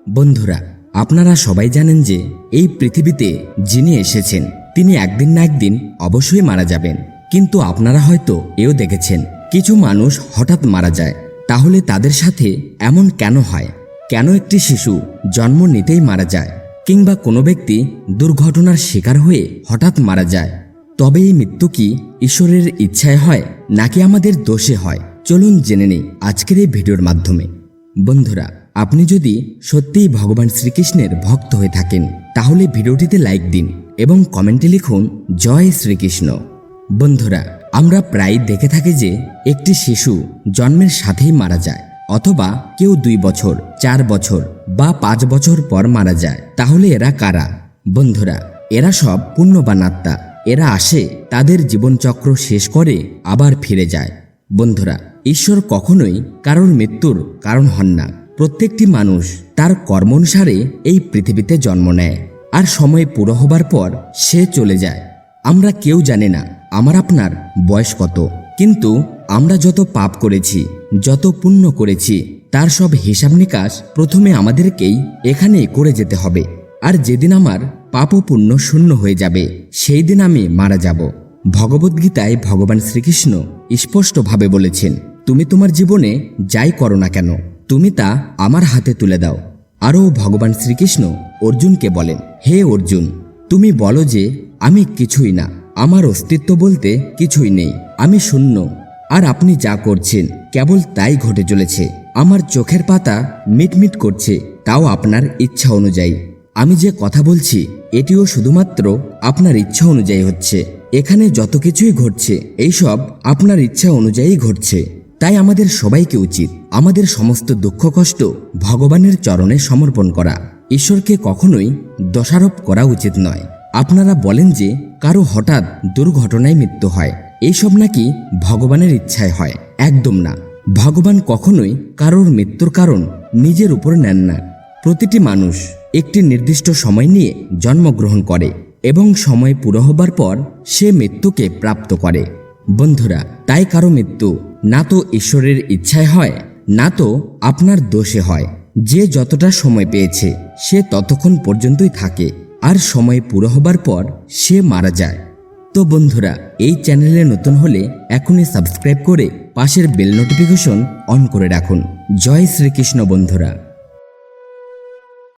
বন্ধুরা, আপনারা সবাই জানেন যে এই পৃথিবীতে যিনি এসেছেন তিনি একদিন না একদিন অবশ্যই মারা যাবেন। কিন্তু আপনারা হয়তো এও দেখেছেন কিছু মানুষ হঠাৎ মারা যায়। তাহলে তাদের সাথে এমন কেন হয়? কেন একটি শিশু জন্ম নিতেই মারা যায়, কিংবা কোনো ব্যক্তি দুর্ঘটনার শিকার হয়ে হঠাৎ মারা যায়? তবে এই মৃত্যু কি ঈশ্বরের ইচ্ছায় হয় নাকি আমাদের দোষে হয়? চলুন জেনে নেই আজকের এই ভিডিওর মাধ্যমে। বন্ধুরা, আপনি যদি সত্যিই ভগবান শ্রীকৃষ্ণের ভক্ত হয়ে থাকেন তাহলে ভিডিওটিতে লাইক দিন এবং কমেন্টে লিখুন জয় শ্রীকৃষ্ণ। বন্ধুরা, আমরা প্রায় দেখে থাকি যে একটি শিশু জন্মের সাথেই মারা যায়, অথবা কেউ 2 বছর, 4 বছর বা 5 বছর পর মারা যায়। তাহলে এরা কারা? বন্ধুরা, এরা সব পুণ্যবান আত্মা। এরা আসে, তাদের জীবনচক্র শেষ করে আবার ফিরে যায়। বন্ধুরা, ঈশ্বর কখনোই কারোর মৃত্যুর কারণ হন না। প্রত্যেকটি মানুষ তার কর্ম অনুসারে এই পৃথিবীতে জন্ম নেয়, আর সময় পুরো হবার পর সে চলে যায়। আমরা কেউ জানি না আমার আপনার বয়স কত, কিন্তু আমরা যত পাপ করেছি, যত পুণ্য করেছি, তার সব হিসাব নিকাশ প্রথমে আমাদেরকেই এখানেই করে যেতে হবে। আর যেদিন আমার পাপ ও পুণ্য শূন্য হয়ে যাবে, সেই দিন আমি মারা যাব। ভগবদ্গীতায় ভগবান শ্রীকৃষ্ণ স্পষ্টভাবে বলেছেন, তুমি তোমার জীবনে যাই করো না কেন, তুমি তা আমার হাতে তুলে দাও। আরও ভগবান শ্রীকৃষ্ণ অর্জুনকে বলেন, হে অর্জুন, তুমি বলো যে আমি কিছুই না, আমার অস্তিত্ব বলতে কিছুই নেই, আমি শূন্য। আর আপনি যা করছেন কেবল তাই ঘটে চলেছে। আমার চোখের পাতা মিটমিট করছে, তাও আপনার ইচ্ছা অনুযায়ী। আমি যে কথা বলছি এটিও শুধুমাত্র আপনার ইচ্ছা অনুযায়ী হচ্ছে। এখানে যত কিছুই ঘটছে এইসব আপনার ইচ্ছা অনুযায়ী ঘটছে। তাই আমাদের সবাইকে উচিত আমাদের সমস্ত দুঃখ কষ্ট ভগবানের চরণে সমর্পণ করা। ঈশ্বরকে কখনোই দোষারোপ করা উচিত নয়। আপনারা বলেন যে কারো হঠাৎ দুর্ঘটনায় মৃত্যু হয়, এইসব নাকি ভগবানের ইচ্ছায় হয়। একদম না। ভগবান কখনোই কারোর মৃত্যুর কারণ নিজের উপর নেন না। প্রতিটি মানুষ একটি নির্দিষ্ট সময় নিয়ে জন্মগ্রহণ করে এবং সময় পুরো হবার পর সে মৃত্যুকে প্রাপ্ত করে। বন্ধুরা, তাই কারো মৃত্যু না তো ঈশ্বরের ইচ্ছায় হয়, না তো আপনার দোষে হয়। যে যতটা সময় পেয়েছে সে ততক্ষণ পর্যন্তই থাকে, আর সময় পুরো হবার পর সে মারা যায়। তো বন্ধুরা, এই চ্যানেলে নতুন হলে এখনই সাবস্ক্রাইব করে পাশের বেল নোটিফিকেশন অন করে রাখুন। জয় শ্রীকৃষ্ণ বন্ধুরা।